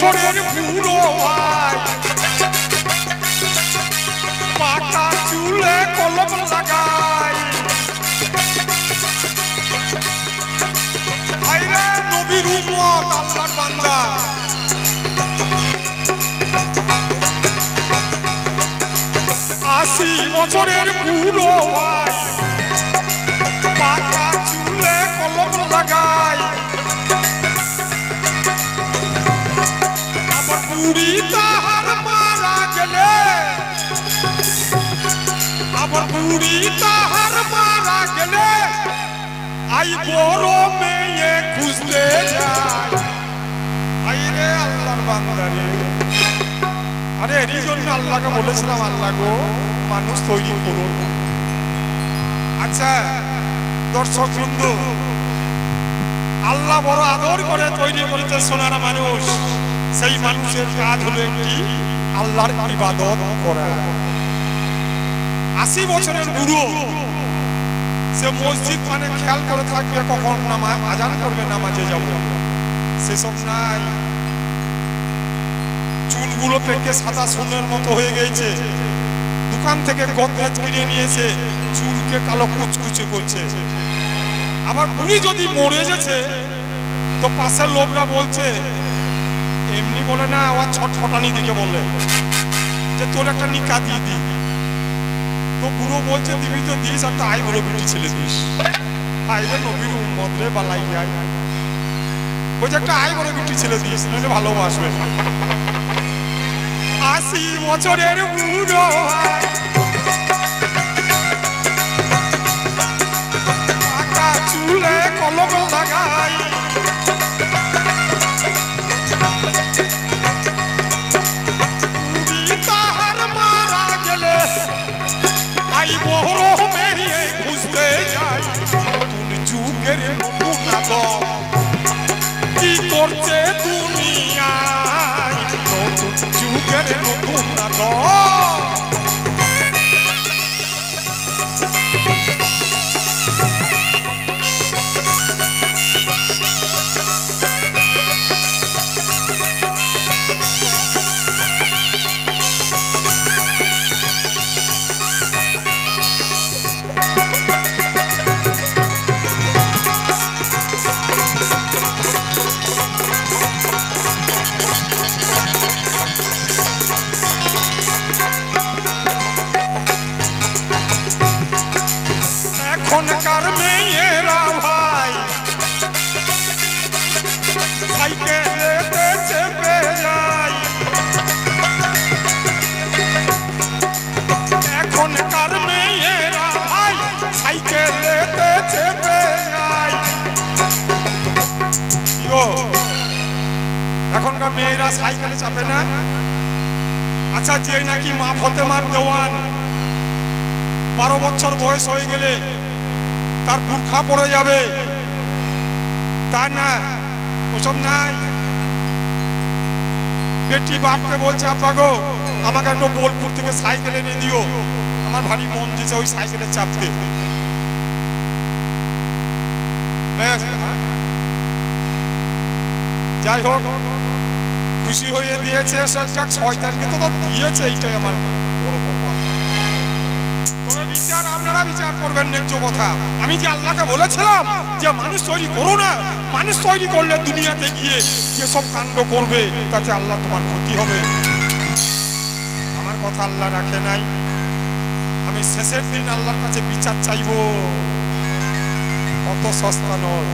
বছরের বুড়ো ভাই পাকা চুলে কলম লাগাই ভাইরে নবীর উম্মত আল্লাহর বান্দা 80 বছরের বুড়ো ভাই পাকা চুলে কলম লাগাই আমার বুড়ি তাহার মারা গেলে আমার বুড়ি তাহার মারা গেলে আই বড় মেয়ে খুঁজতে যায় আইরে আল্লাহর বান্দা রে আরে এই জন্য আল্লাহকে বলেছিলাম আল্লাহ গো মানুষ তৈরি করুন আচ্ছা দর্শক বন্ধু আল্লাহ বড় আদর করে তৈরি করেছে সোনার মানুষ সেই মানুষের কাজ হলো একটি আল্লাহর ইবাদত করা 80 বছরের বুড়ো সে মসজিদ মানে খেয়াল করে থাকবে কখন নামাজ আজান করবে নামাজে যাবো সেসব নাই চুলগুলো পেকে সাদা সোনার মতো হয়ে গেছে দোকান থেকে গদরেজ কিনে নিয়েছে চুলকে কালো কুচকুচে করছে আবার বুড়ি যদি মরে গেছে তো পাশের লোকরা বলছে এমনি বলে না আবার ছটফটানি দিকে বলে যে তোর একটা নিকা দিয়ে দি তো বুড়ো বলছে দিবি তো দিস একটা আই বড় বিটি ছেলে দিস আইলে নবীর উম্মত রে বালাই যায় বলছে একটা আই বড় বিটি ছেলে দিস নইলে ভালোবাসবে 80 বছরের বুড়ো পাকা চুলে কলম লাগাই বুড়ি তাহার মারা গেলে আই বড় মেয়ে খুঁজতে যাই নতুন যুগের নতুন আদম কি করছে দুনিয়ায় নতুন যুগের নতুন আদম এখনকার মেয়েরা ভাই সাইকেলেতে চেপে যায় এখনকার মেয়েরা ভাই সাইকেলেতে চেপে যায় এখনকার মেয়েরা সাইকেলে চাপে না আচ্ছা যে নাকি মা ফতেমার দেওয়ান 12 বছর বয়স হয়ে গেলে তার বুরখা পড়ে যাবে তা না ওসব নাই বেটি বাপকে বলছে আপা গো আমাকে একটু বোলপুর থেকে সাইকেল এনে দিও আমার ভারী মন দিয়েছে ওই সাইকেলে চাপতে যাই হোক খুশি হয়ে দিয়েছে 6 তারিখে তো দিয়েছে এইটাই আমার বিচার আপনারা বিচার করবেন ন্যায্য কথা আমি যে আল্লাহকে বলেছিলাম যে মানুষ তৈরি করো না মানুষ তৈরি করলে দুনিয়াতে গিয়ে যেসব কাণ্ড করবে তাতে আল্লাহ তোমার ক্ষতি হবে আমার কথা আল্লাহ রাখে নাই আমি শেষের দিন আল্লাহর কাছে বিচার চাইবো অত সস্তা নয়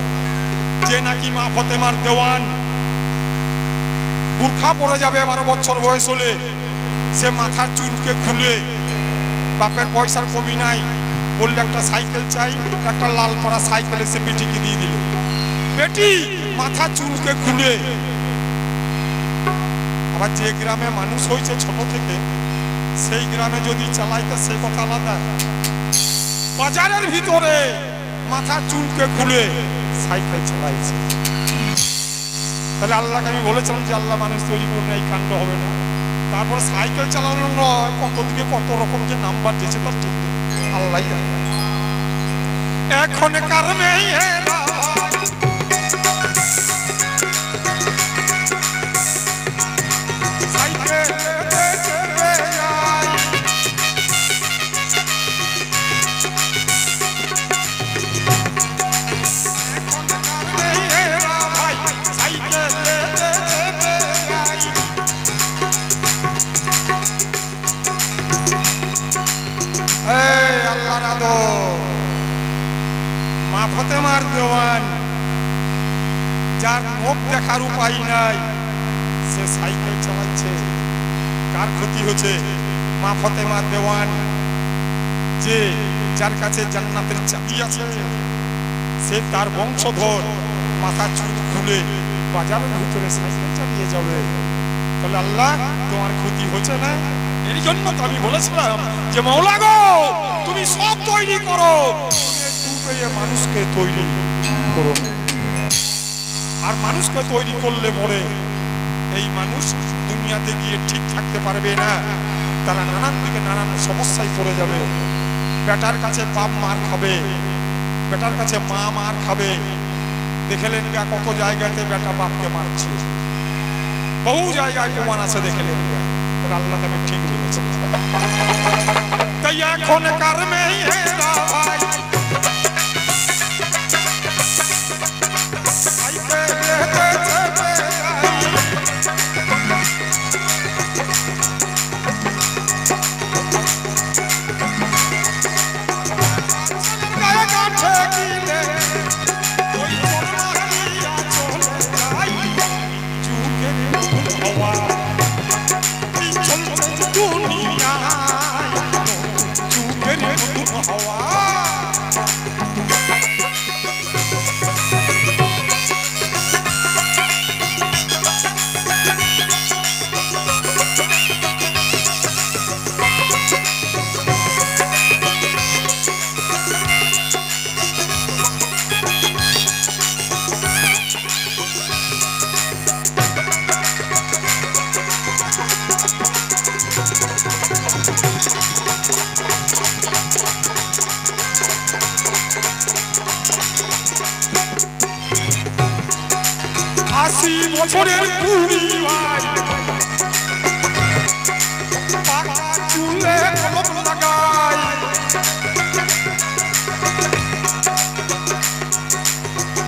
যে নাকি মা ফতেমার দেওয়ান বুরখা পড়ে যাবে 12 বছর বয়স হলে সে মাথার চুলকে খুলে বাপের পয়সার কমি নাই বললে একটা সাইকেল চাই একটা লাল পরা সাইকেল এসে বেটিকে দিয়ে দিল বেটি মাথা চুলকে খুলে আবার যে গ্রামে মানুষ হয়েছে ছোট থেকে সেই গ্রামে যদি চালাইতে সে কথা আলাদা বাজারের ভিতরে মাথা চুলকে খুলে সাইকেল চালাইছে তাহলে আল্লাহকে আমি বলেছিলাম যে আল্লাহ মানুষ তৈরি করলে এই কাণ্ড হবে না তারপর সাইকেল চালানো নয় কত দিকে কত রকম যে নাম্বার দিয়েছে তার ঠিক আল্লাহ এখনকার মেয়েরা আদর মা ফাতেমার দেওয়ান, যার মুখ দেখার উপায় নাই, সে সাইকেল চালাচ্ছে। কার ক্ষতি হচ্ছে? মা ফাতেমার দেওয়ান, যে যার কাছে জান্নাতের চাবি আছে, সে তার বংশধর মাথা চুল খুলে বাজারের ভিতরে সাইকেল চালিয়ে যাবে। তাহলে আল্লাহ তোমার ক্ষতি হচ্ছে না? এর জন্য তো আমি বলেছিলাম যে মাওলা গো, তুমি সব তৈরি করো, মানুষকে তৈরি করো। আর মানুষকে তৈরি করলে পরে এই মানুষ দুনিয়াতে গিয়ে ঠিক থাকতে পারবে না, তারা নানান দিকে নানান সমস্যায় পড়ে যাবে। বেটার কাছে বাপ মার খাবে, বেটার কাছে মা মার খাবে। দেখলেন গা কত জায়গাতে বেটা বাপকে মারছে, বহু জায়গায় প্রমাণ আছে, দেখলেন গা। আল্লাহ আমি ঠিক বলেছি। তাই এখন কারমে ভাই বছরের বুড়ি ভাই পাকা চুলে কলম লাগাই,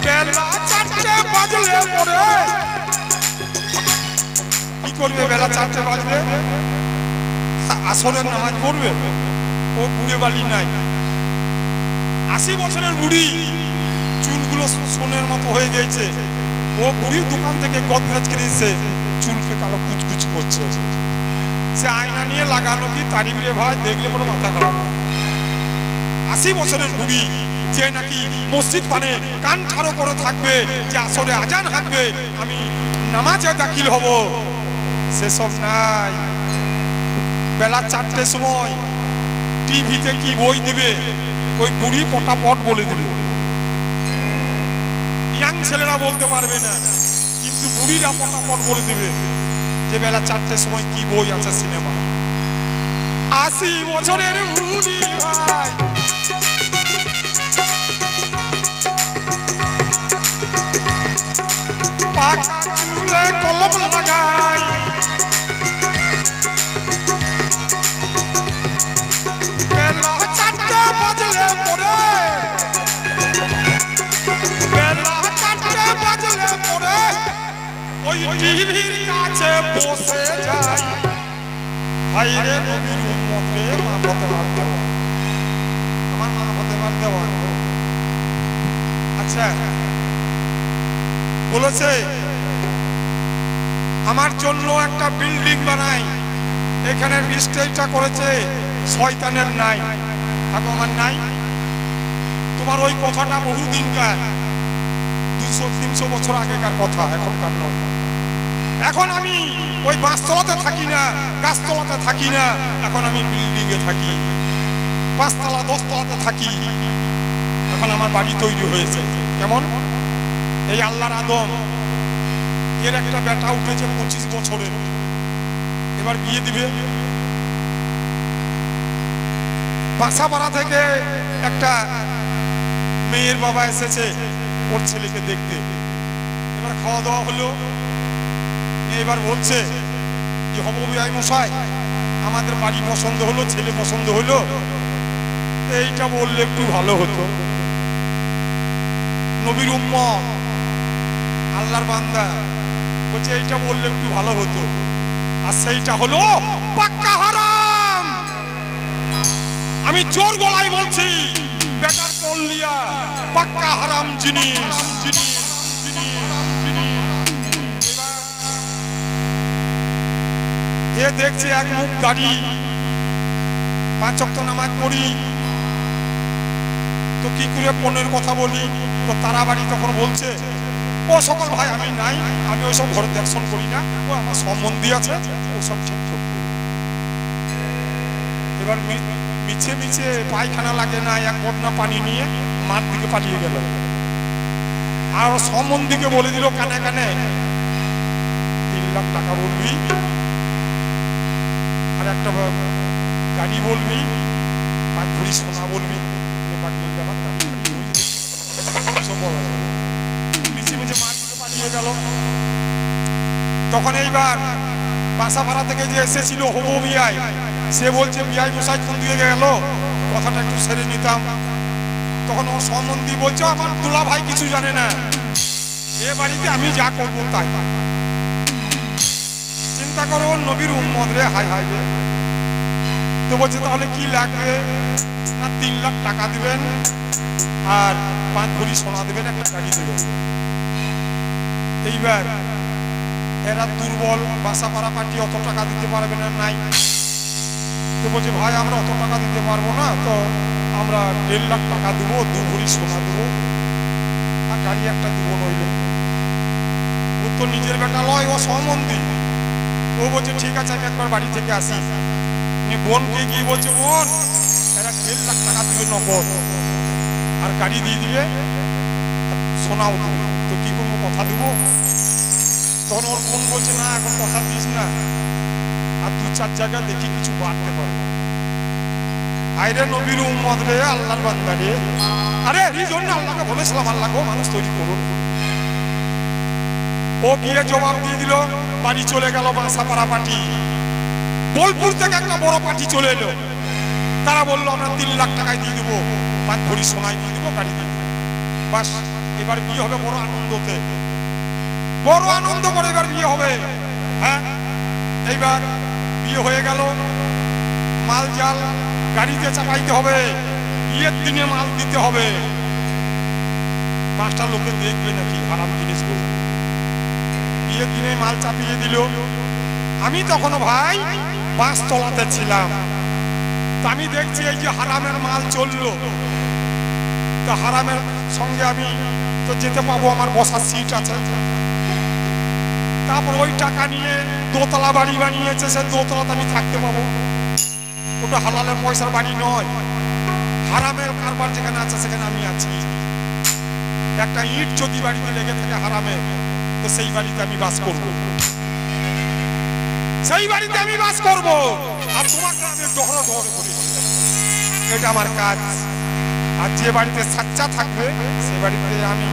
বেলা 4টে বাজলে পরে কি করবে? বেলা 4টে বাজলে আসরের নামাজ পড়বে। ও বুড়ে বালি নাই, 80 বছরের বুড়ি, চুলগুলো সোনের মতো হয়ে গেছে। ও বুড়ির দোকান থেকে গদরেজ কিনেছে, চুলকে কালো কুচকুচি করছে। সে আয়না নিয়ে লাগানো কি তারিফ রে ভাই, দেখলে কোনো মাথা খারাপ। 80 বছরের বুড়ি, যে নাকি মসজিদ পানে কান ঠাড়ো করে থাকবে, যে আসরে আজান হাঁকবে, আমি নামাজে দাখিল হব, সেসব নাই। বেলা 4টের সময় টিভিতে কি বই দিবে, ওই বুড়ি পটাপট বলে দিবে। ইয়াং ছেলেরা বলতে পারবে না, কিন্তু বুড়িরা পটাপট বলে দিবে যে বেলা 4টের সময় কি বই আছে সিনেমা। 80 বছরের বুড়ি ভাই পাকা চুলে কলম লাগাই, বেলা 4টে বাজলে পরে, বেলা 4টে বাজলে পরে ওই টিভির কাছে বসে যাই। ভাইরে নবীর উম্মত রে, মা ফাতেমার দেওয়ান, আমার মা ফাতেমার দেওয়ান। আচ্ছা বলেছে আমার জন্য একটা বিল্ডিং বানাই, এখানে স্টেজটা করেছে শয়তানের নাই। থাকো আমার নাই, তোমার ওই কথাটা বহুদিনকার, 200-300 বছর আগেকার কথা, এখনকার নয়। এখন আমি ওই বাঁশতলাতে থাকি না, গাছতলাতে থাকি না, এখন আমি বিল্ডিং এ থাকি, 5তলা 10তলাতে থাকি। এখন আমার বাড়ি তৈরি হয়েছে। কেমন? এই আল্লাহর আদম, এর একটা বেটা উঠেছে 25 বছরের, এবার বিয়ে দিবে। বাসাপাড়া থেকে একটা মেয়ের বাবা এসেছে ওর ছেলেকে দেখতে, এবার খাওয়া দাওয়া হলো। এবার বলছে যে হববিআই মশাই, আমাদের বাড়ি পছন্দ হলো, ছেলে পছন্দ হলো, এইটা বললে একটু ভালো হতো। নবীর উম্মত, আল্লাহর বান্দা, বলছে এইটা বললে একটু ভালো হতো। আর সেইটা হলো পাক্কা হারাম। আমি জোর গলায় বলছি, বেটার পল্লিয়া পাক্কা হারাম জিনিস। এ দেখছে এক মুখ দাড়ি, 5 ওয়াক্ত নামাজ পড়ি, তো কি করে পনের কথা বলি? তো তারা বাড়ি তখন বলছে, ও সকল ভাই আমি নাই, আমি ওইসব ঘরে দেখশন করি না, ও আমার সম্বন্ধী আছে, ওসব ঠিক করবো। এবার মিছে মিছে পায়খানা লাগে না, এক বদনা পানি নিয়ে মার দিকে পালিয়ে গেল। আর সম্বন্ধীকে বলে দিল কানে কানে, 3 লাখ টাকা বলবি, আর একটা গাড়ি বলবি, 5 ভরি সোনা বলবি, মিছে মিছে মার দিকে পালিয়ে গেল। তখন এইবার বাসা ভাড়া থেকে যে এসেছিল হবু বিয়াই, সে বলছে বিয়াই মশাই ফোন দিয়ে গেল, কথাটা একটু সেরে নিতাম। তখন ওর সম্বন্ধী বলছে, আমার দুলা ভাই কিছু জানে না, এ বাড়িতে আমি যা করবো তাই। চিন্তা করো, নবীর উম্মত রে, হাই হাই রে। তো বলছে তাহলে কি লাগবে? না 3 লাখ টাকা দিবেন, আর 5 ভরি সোনা দেবেন, একটা গাড়ি দেবেন। এইবার এরা দুর্বল, বাসা পাড়া পার্টি অত টাকা দিতে পারবে না, নাই। তো বলছে ভাই আমরা অত টাকা দিতে পারবো না, তো আমরা 1.5 লাখ টাকা দেবো, 2 ভরি সোনা দেবো, আর গাড়ি একটা দেবো নইলে। ও তো নিজের বেটা লয়, ও সম্বন্ধী। ও বলছে ঠিক আছে আমি একবার বাড়ি থেকে আসি। বোনকে গিয়ে বলছে, বোন এরা 1.5 লাখ টাকা দিবে নগদ, আর গাড়ি দিয়ে দিবে, সোনাও দিবে, তো কি করবো, কথা দেবো? তখন ওর বোন বলছে না এখন কথা দিস না, আর 2-4 জায়গা দেখি কিছু বাড়তে পারবো। আইরে নবীর উম্মত রে, আল্লাহর বান্দা রে, আরে এই জন্য আল্লাহকে বলেছিলাম আল্লাহ গো মানুষ তৈরি করুন। ও গিয়ে জবাব দিয়ে দিল, বাড়ি চলে গেল বাসাপাড়া পার্টি। বোলপুর থেকে একটা বড় পার্টি চলে এলো, তারা বললো আমরা 3 লাখ টাকায় দিয়ে দেবো, 5 ভরি সোনায় দিয়ে দেবো, গাড়ি দিয়ে দেবো। বাস এবার বিয়ে হবে বড় আনন্দতে, বড় আনন্দ করে এবার বিয়ে হবে। হ্যাঁ, এইবার বিয়ে হয়ে গেল, মাল জাল গাড়িতে চাপাইতে হবে, বিয়ের দিনে মাল দিতে হবে। 5টা লোকে দেখবে নাকি হারাম জিনিসগুলো। বিয়ের দিনে মাল চাপিয়ে দিল। আমি তখন ভাই 5 তলাতে ছিলাম, তা আমি দেখছি এই যে হারামের মাল চললো, তা হারামের সঙ্গে আমি তো যেতে পাবো, আমার বসার সিট আছে। তারপর ওই টাকা নিয়ে দোতলা বাড়ি বানিয়েছে, সে দোতলাতে আমি থাকতে পাবো। ওটা হালালের পয়সার বাড়ি নয়, হারামের কারবার যেখানে আছে সেখানে আমি আছি। একটা ইট যদি বাড়িতে লেগে থাকে হারামে, তো সেই বাড়িতে আমি বাস করবো, সেই বাড়িতে আমি বাস করবো। আর তোমাকে আমি ডহর ডহর করি, এটা আমার কাজ। আর যে বাড়িতে সাচ্চা থাকবে সেই বাড়িতে আমি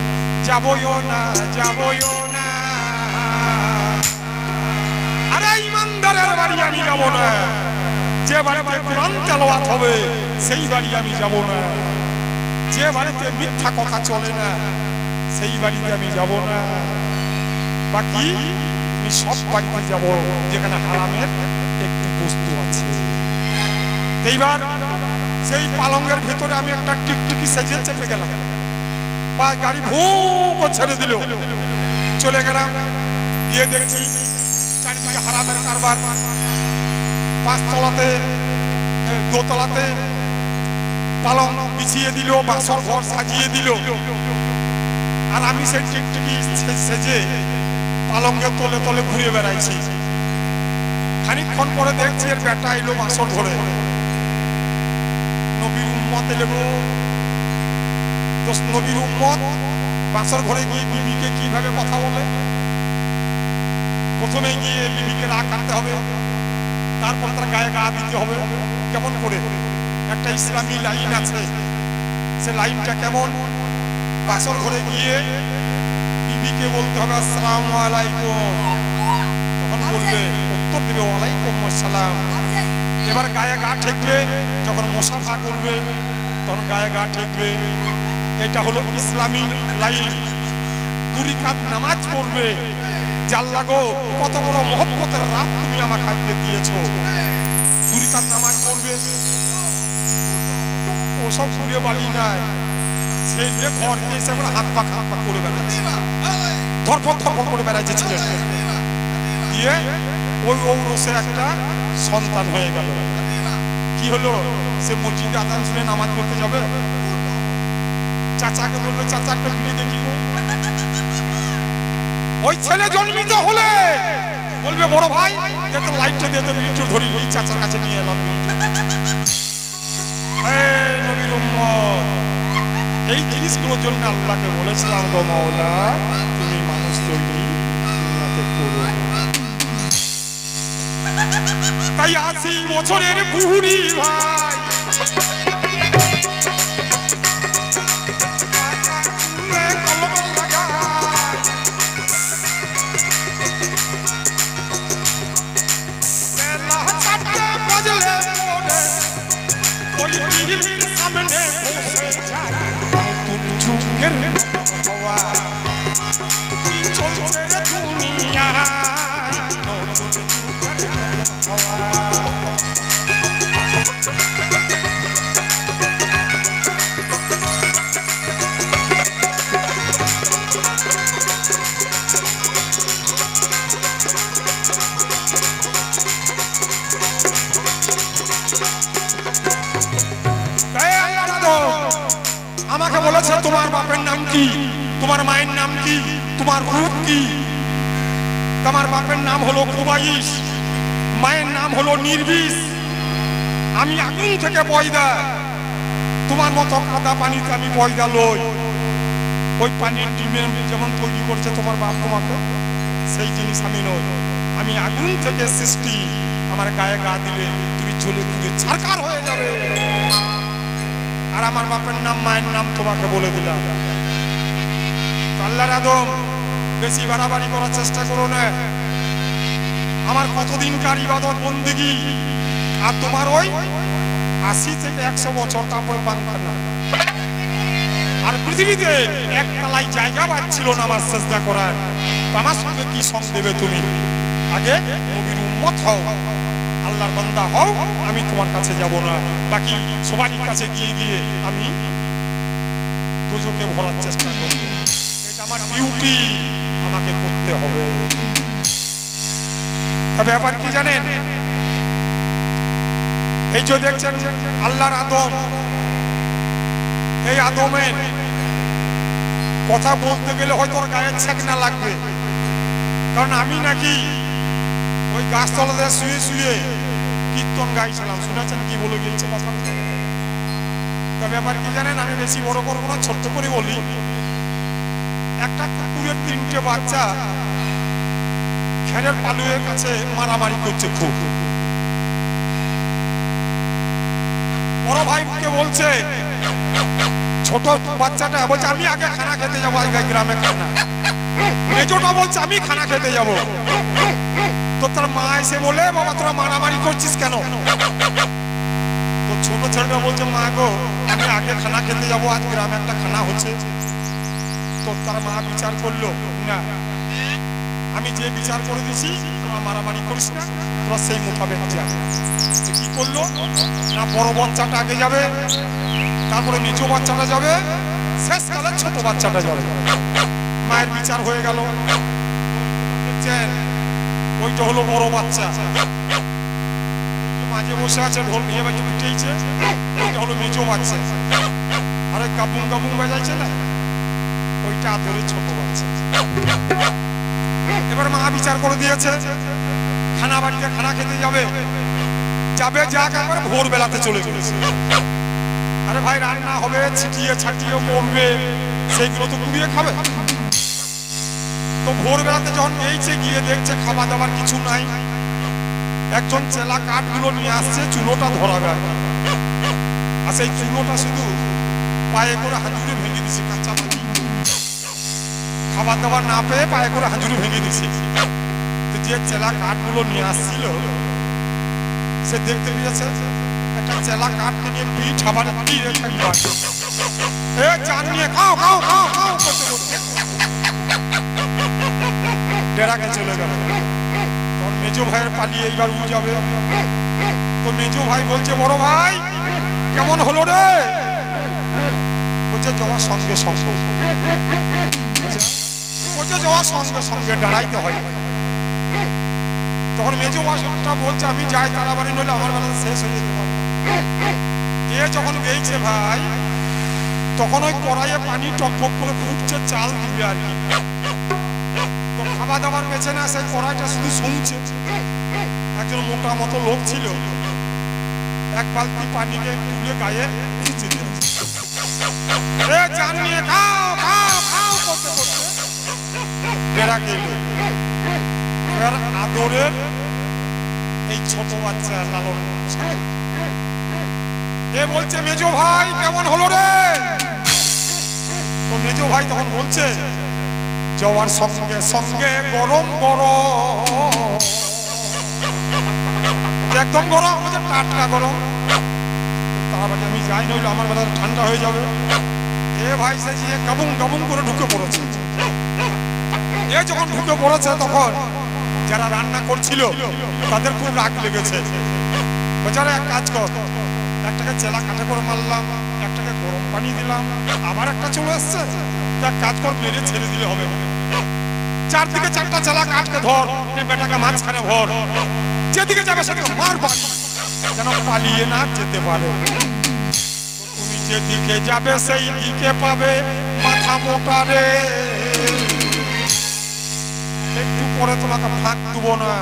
যাবইও না, যাবইও না। আরে ইমানদারের বাড়ি আমি যাব না, যে বাড়িতে কোরআন তেলাওয়াত হবে সেই বাড়ি আমি যাব না, যে বাড়িতে মিথ্যা কথা চলে না সেই বাড়িতে আমি যাব না। বাকি আমি সব বাড়িতে যাব যেখানে হারামের একটি বস্তু আছে। এইবার সেই পালঙ্গের ভেতরে আমি একটা টিকটিকি সেজে চেপে গেলাম, বা গাড়ি ভূ করে ছেড়ে দিল, চলে গেলাম। গিয়ে দেখছি চারিদিকে হারামের কারবার। 5 তলাতে, দোতলাতে পালং বিছিয়ে দিল, বাসর ঘর সাজিয়ে দিল, আর আমি সেই টিকটিকি সেজে পালঙ্গের তলে তলে ঘুরে বেড়াইছি। খানিকক্ষণ পরে দেখছি এর বেটা এলো বাসর ঘরে। নবীর উম্মত এলো, তো নবীর উম্মত বাসর ঘরে গিয়ে বিবিকে কিভাবে কথা বলে? প্রথমে গিয়ে বিবিকে রাগ কাটতে হবে, তারপর তার গায়ে গা দিতে হবে। কেমন করে? একটা ইসলামী লাইন আছে, সে লাইনটা কেমন? বাসর ঘরে গিয়ে বিবিকে বলতে হবে আসসালামু আলাইকুম, তখন বলবে, উত্তর দেবে ওয়ালাইকুম আসসালাম। এবার গায়ে গা ঠেকবে, যখন মুসাফা করবে তখন গায়ে গা ঠেকবে। এটা হলো ইসলামী লাইন। 2 রাকাত নামাজ পড়বে, জাল্লা গো কত বড় মহব্বতের রাত তুমি আমাকে আজকে দিয়েছো। 2 রাকাত নামাজ পড়বে, সব ঘুরে বাড়ি নাই, সেই ঘর এসে হাত পা করে বেড়াচ্ছে, ধরপর ধরপর করে বেড়াচ্ছে ছেলে দিয়ে। ওই ঔরসে একটা সন্তান হয়ে গেল। কি হলো? সে মসজিদে আজান শুনে নামাজ পড়তে যাবে, চাচাকে বলবে চাচা একটা বিড়ি দেখি। ওই ছেলে জন্মিত হলে বলবে বড় ভাই লাইটটা দিয়ে তো বিড়িটা ধরি, ওই চাচার কাছে নিয়ে এলাম। নবীর উম্মত, এই জিনিসগুলোর জন্য আল্লাহকে বলেছিলাম গো মাওলা তুমি মানুষ তৈরি দুনিয়াতে করো। তাই 80 বছরের বুড়ি ভাই সামনে বসে যায় নতুন যুগের হাওয়া, চলছে দুনিয়ায় নতুন যুগের হাওয়া। আমাকে বলেছে তোমার বাপের নাম কি, তোমার মায়ের নাম কি, তোমার রূপ কি? তোমার বাপের নাম হলো কুবাইশ, মায়ের নাম হলো নির্বিষ। আমি আগুন থেকে পয়দা, তোমার মতো কাদা পানিতে আমি পয়দা লই। ওই পানির ডিমে যেমন তৈরি করছে তোমার বাপ তোমাকে, সেই জিনিস আমি নই। আমি আগুন থেকে সৃষ্টি, আমার গায়ে গা দিলে তুমি জ্বলে পুড়ে ছারখার হয়ে যাবে। আর আমার বাপের নাম মায়ের নাম তোমাকে বলে দিলাম। আল্লাহর আদম বেশি বাড়াবাড়ি করার চেষ্টা করো না। আমার কতদিনকার ইবাদত বন্দেগী, আর তোমার ওই 80 থেকে 100 বছর তারপরে বাংলা না। আর পৃথিবীতে এক তালাই জায়গা পাচ্ছিল না আমার সেজদা করার। আমার সঙ্গে কি সঙ্গ দেবে তুমি? আগে নবীর উম্মত হও, আল্লাহর বান্দা হও, আমি তোমার কাছে যাব না। বাকি সবারই কাছে গিয়ে গিয়ে আমি দুজকে ভরার চেষ্টা করব। এটা আমার ডিউটি, আমাকে করতে হবে। ব্যাপার কি জানেন? এই যে দেখছেন আল্লাহর আদম, এই আদমের কথা বলতে গেলে হয়তো ওর গায়ের ছাকনা লাগবে। কারণ আমি নাকি ওই গাছতলাতে শুয়ে শুয়ে কীর্তন গাইছিলাম, শুনেছেন কি বলে গিয়েছে কথা। তা ব্যাপার কি জানেন? আমি বেশি বড় করবো না, ছোট্ট করে বলি। একটা কুকুরের 3টে বাচ্চা খেরের পালুয়ের কাছে মারামারি করছে খুব। বড় ভাইকে বলছে, ছোট বাচ্চাটা বলছে আমি আগে খানা খেতে যাবো, আজকে গ্রামে খানা। মেজোটা বলছে আমি খানা খেতে যাবো। তো তার মা এসে বলে বাবা তোরা মারামারি করছিস কেন? তো ছোট ছেলেটা বলছে মা গো আমি আগে খানা খেতে যাবো, আজ গ্রামে একটা খানা হচ্ছে। তো তার মা বিচার করলো, না আমি যে বিচার করে দিছি তোরা মারামারি করিস না, তোরা সেই মোতাবেক যা। কি করলো না, বড় বাচ্চাটা আগে যাবে, তারপরে মেজো বাচ্চাটা যাবে, শেষকালে ছোট বাচ্চাটা যাবে। মায়ের বিচার হয়ে গেল। ওইটা হলো বড় বাচ্চা, মাঝে বসে আছে ঢোল নিয়ে বাজে পিটেইছে, ওইটা হলো মেজো বাচ্চা। আরে কাবুং কাবুং বাজাইছে না, ওইটা আদরে ছোট বাচ্চা। এবার মা বিচার করে দিয়েছে খানা বাড়িতে খানা খেতে যাবে, যাবে যাক একবার ভোরবেলাতে চলে চলেছে। আরে ভাই রান্না হবে, ছিটিয়ে ছাটিয়ে মরবে, সেইগুলো তো কুড়িয়ে খাবে। তো ভোরবেলাতে যখন গিয়েছে, গিয়ে দেখছে খাওয়া দাওয়ার কিছু নাই। একজন চেলা কাঠগুলো নিয়ে আসছে, চুলোটা ধরাবে। আর সেই চুলোটা শুধু পায়ে করে হাঁজুরে ভেঙে দিছে, কাঁচা মাটি। খাবার দাবার না পেয়ে পায়ে করে হাঁজুরে ভেঙে দিছে। যে চেলা কাঠগুলো নিয়ে আসছিল সে দেখতে পেয়েছে একটা চেলা কাঠকে নিয়ে পিঠ আবার চান নিয়ে খাও খাও খাও খাও করতে করতে ডেরাকে চলে গেল। তখন মেজো ভাইয়ের পালিয়ে এইবার উ যাবে। তো মেজো ভাই বলছে বড় ভাই কেমন হলো রে? কোচে যাওয়ার সঙ্গে সঙ্গে কোচে যাওয়ার সঙ্গে সঙ্গে দাঁড়াইতে হয়। তখন মেজো মাস্টারটা বলছে আমি যাই তাড়াবাড়ি নইলে আমার বেলা শেষ হয়ে যেতে পারে। এ যখন গেছে ভাই তখন ওই কড়াইয়ে পানি টকবক করে ফুটছে, চাল দিবে আর কি। তো খাওয়া দাওয়ার বেছে না, সেই কড়াইটা শুধু শুনছে। একজন মোটা মতো লোক ছিল, এক বালতি পানিকে তুলে গায়ে খিচে দিয়েছে। চান নিয়ে খাও খাও খাও করতে করতে বেড়া গেল। আদরের এই ছোট বাচ্চা লালন এ বলছে মেজো ভাই কেমন হলো রে? তো মেজো ভাই তখন বলছে যাওয়ার সঙ্গে সঙ্গে গরম গরম, একদম গরম, টাটকা গরম। তারপরে আমি যাই নইলে আমার বেলা ঠান্ডা হয়ে যাবে। এ ভাই সে গাবুং গাবুং করে ঢুকে পড়েছে। এ যখন ঢুকে পড়েছে তখন যারা রান্না করছিল তাদের খুব রাগ লেগেছে। বেচারা এক কাজ কর, একটাকে চেলা কাঠে করে মারলাম, একটাকে গরম পানি দিলাম, আবার একটা চলে এসছে, এক কাজ কর মেরে ছেড়ে দিলে হবে। চারদিকে চারটা চেলা কাঠকে ধর, বেটাকে মাঝখানে ভর, যেদিকে যাবে সেদিকে মার বাড়ি, যেন পালিয়ে না যেতে পারে। তুমি যেদিকে যাবে সেই দিকে পাবে মাথা মোটা রে। একটু পরে তোমাকে ফাঁক দেবো না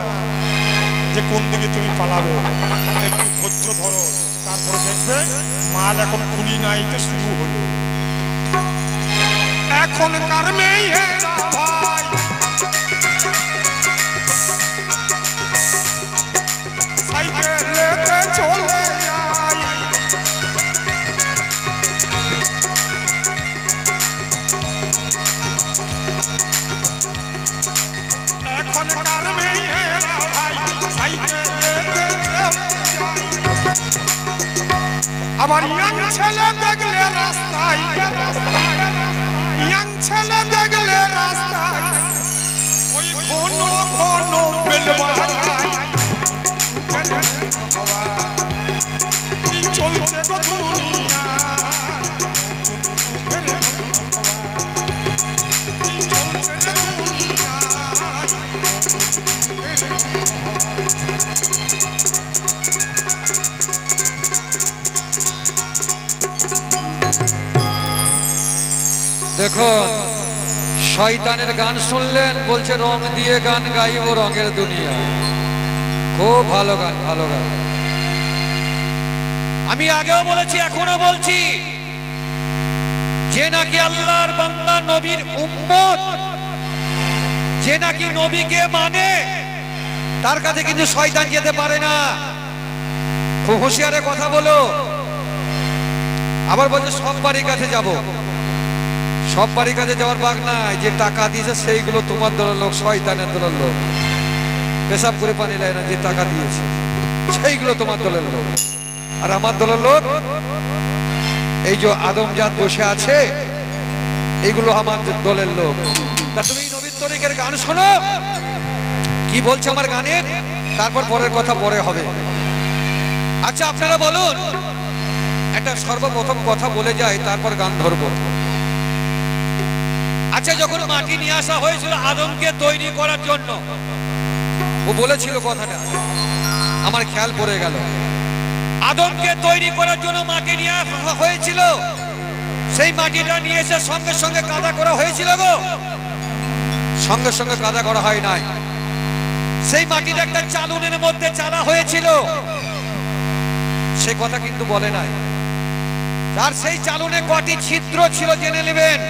যে কোন দিকে তুমি পালাবে, একটু ধৈর্য ধরো, তারপরে দেখবে মাল এখন খুলি নাই তো শুরু হলো। এখনকার মেয়েরা ভাই সাইকেলেতে চলে যায়, এখনকার মেয়েরা ভাই সাইকেলেতে আবার ইয়াং ছেলে দেখলে রাস্তায়, ইয়াং ছেলে দেখলে রাস্তায় ওই ঘন ঘন বেলবাড়ায় কি চলছে গো দুনিয়া, কি চলছে দুনিয়া। দেখো শয়তানের গান শুনলেন, বলছে রং দিয়ে গান গাইব রঙের দুনিয়া। খুব ভালো গান, ভালো গান। আমি আগেও বলেছি এখনো বলছি, যে নাকি আল্লাহর বান্দা নবীর উম্মত, যে নাকি নবীকে মানে, তার কাছে কিন্তু শয়তান যেতে পারে না। খুব হুঁশিয়ারে কথা বলো। আবার বলছে সব বাড়ির কাছে যাব, সব বাড়ির কাছে যাওয়ার ভাগ নাই। যে টাকা দিয়েছে সেইগুলো তোমার দলের লোক, শয়তানের দলের লোক। পেশাব করে পানি নেয় না, যে টাকা দিয়েছে সেইগুলো তোমার দলের লোক। আর আমার দলের লোক এই যে আদমজাত বসে আছে, এইগুলো আমার দলের লোক। তা তুমি নবীর তরিকের গান শোনো, কি বলছে আমার গানের, তারপর পরের কথা পরে হবে। আচ্ছা আপনারা বলুন, একটা সর্বপ্রথম কথা বলে যাই, তারপর গান ধরবো। আচ্ছা যখন মাটি নিয়ে আসা হয়েছিল আদমকে তৈরি করার জন্য, ও বলেছিল কথাটা, আমার খেয়াল পড়ে গেল। আদমকে তৈরি করার জন্য মাটি নিয়ে আসা হয়েছিল, সেই মাটিটা নিয়ে এসে সঙ্গে সঙ্গে কাদা করা হয়েছিল গো? সঙ্গে সঙ্গে কাদা করা হয় নাই। সেই মাটিটা একটা চালুনের মধ্যে চালা হয়েছিল, সে কথা কিন্তু বলে নাই। আর সেই চালুনে কটি ছিদ্র ছিল জেনে নেবেন,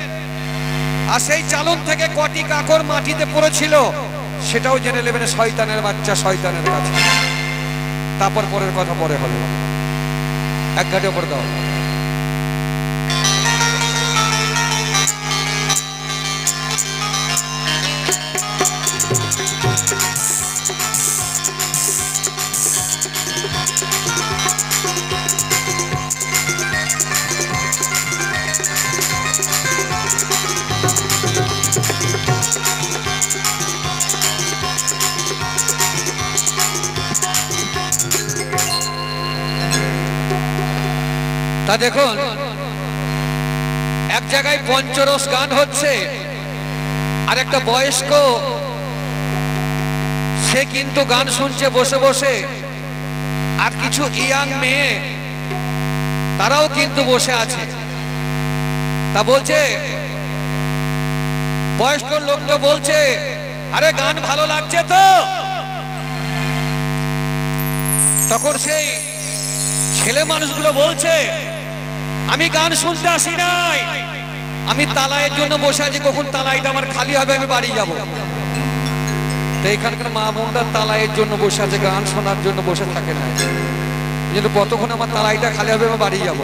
আর সেই চালুন থেকে কটি কাকর মাটিতে পড়েছিল সেটাও জেনে নেবেন। শয়তানের বাচ্চা শয়তানের কাছে। তারপর পরের কথা পরে হলো। এক ঘাটে ওপর দাও। তা দেখুন এক জায়গায় পঞ্চরস গান হচ্ছে, আর একটা বয়স্ক সে কিন্তু গান শুনছে বসে বসে, আর কিছু ইয়াং মেয়ে তারাও কিন্তু বসে আছে। তা বলছে, বয়স্ক লোকটা বলছে, আরে গান ভালো লাগছে তো? তখন সেই ছেলে মানুষগুলো বলছে, আমি গান শুনতে আসি নাই, আমি তালাইয়ের জন্য বসে আছি, কখন তালাইটা আমার খালি হবে আমি বাড়ি যাব। তো এখানকার মা বোনরা তালাইয়ের জন্য বসে আছে, গান শোনার জন্য বসে থাকে না, কিন্তু কতক্ষণ আমার তালাইটা খালি হবে আমি বাড়ি যাব।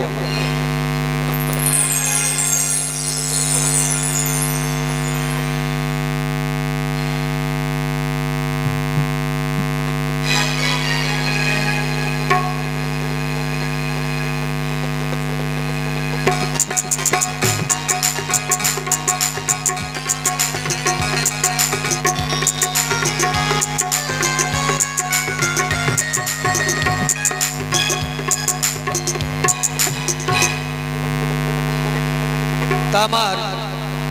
আমার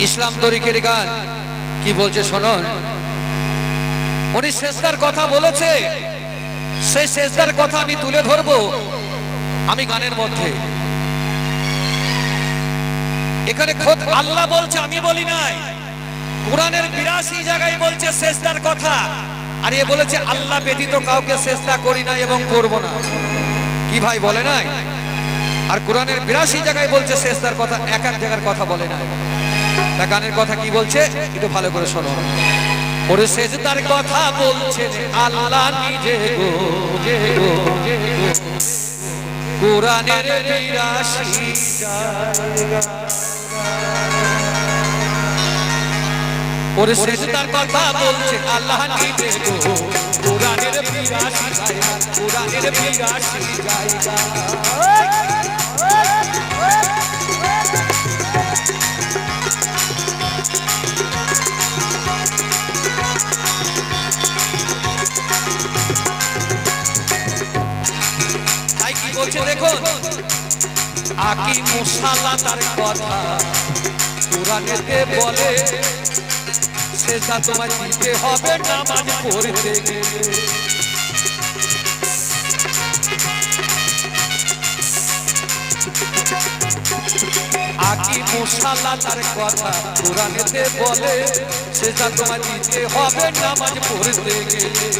ইসলাম তরিকের গান কি বলছে শুনুন। উনি সেজদার কথা বলেছে, সেই সেজদার কথা আমি তুলে ধরবো আমি গানের মধ্যে। এখানে খোদ আল্লাহ বলছে, আমি বলি নাই। কোরআনের ৮২ জায়গায় বলছে সেজদার কথা, আর এ বলেছে আল্লাহ ব্যতীত কাউকে সেজদা করি না এবং করব না। কি ভাই বলে নাই? আর কোরআনের ৮২ জায়গায় বলছে সেজদার কথা, এক এক জায়গার কথা বলে না। তা গানের কথা কি বলছে একটু ভালো করে শোনো। ওরে সেজদার কথা বলছে আল্লাহ নিজে গো, কোরআনের ৮২ জায়গা। ওরে সেজদার কথা বলছে আল্লাহ নিজে গো, কোরআনের ৮২ জায়গা, কোরআনের ৮২ জায়গা। বলছে দেখুন, আকি মুসাল্লা তার কথা কোরআনেতে বলে, সেজদা তোমার দিতে হবে নামাজ পড়তে গেলে। আকি মুসাল্লা তার কথা কোরআনেতে বলে, সেজদা তোমার দিতে হবে নামাজ পড়তে গেলে।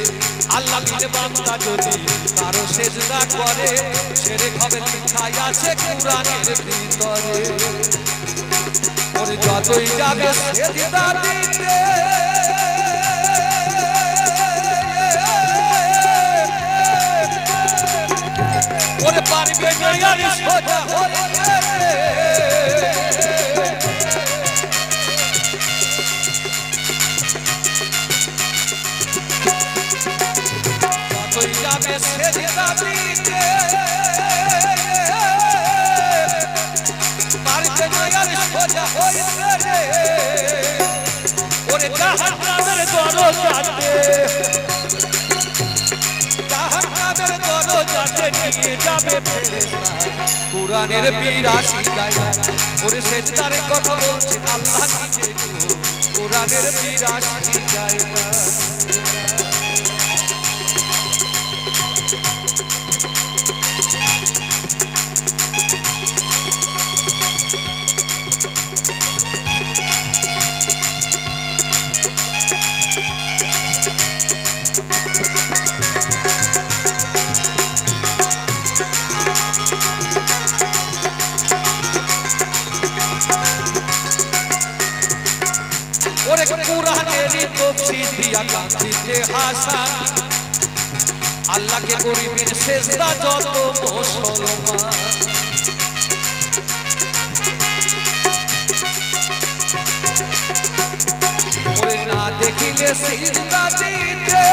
আল্লাহ দিলে বান্দা যদি কারো সেজদা করে, শিরক হবে লিখাই আছে কোরআনের ভিতরে। ওরে যতই যাবে সেজদা দিতে, ওরে পারবে না আর সোজা হইতে। যাবে সেজদা দিতে, পারবে না আর সোজা হইতে। ওরে জাহান্নামের দরজাতে, জাহান্নামের দরজাতে নিয়ে যাবে ফেরেশতা কোরআনের ৮২ জায়গা। ওরে সেজদার কথা বলছে আল্লাহ নিজে গো, কোরআনের ৮২ জায়গা। ওরে কোরআনেরই তফসির দিয়া কাঁদিতে হাসান, আল্লাহকে করিবেন সেজদা যত মুসলমান। ওরে না দেখিলে সিজদা দিতে,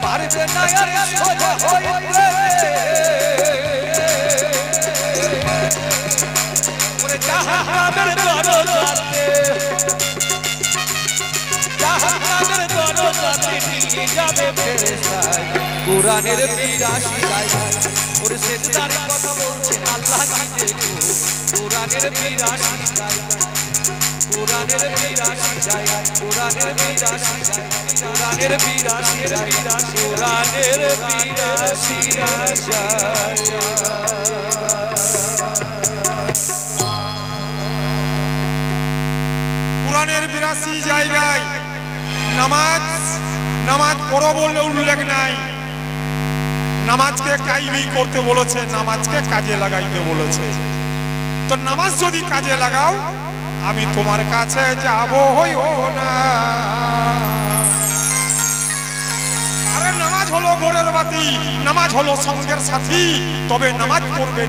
পারবে না আর সোজা হইতে। জাহান্নামের দরজাতে, জাহান্নামের দরজাতে কাছে নিয়ে যাবে ফেরেশতায় কোরআনের 82 জায়গায় ওরে সেজদার কথা বলছে আল্লাহ নিজে কোরআনের 82 জায়গায় কোরআনের 82 জায়গায় কোরআনের 82 জায়গায় কোরআনের 82 জায়গায় কোরআনের 82 জায়গায় কোরআনের 82 জায়গায় নামাজ পড়ো বলে উল্লেখ নাই। নামাজকে কায়েমি করতে বলেছে, নামাজকে কাজে লাগাইতে বলেছে। তো নামাজ যদি কাজে লাগাও আমি তোমার কাছে যাব হইও না। আরে নামাজ হলো গোড়ের বাতি, নামাজ হলো সঙ্গের সাথী, তবে নামাজ পড়বে।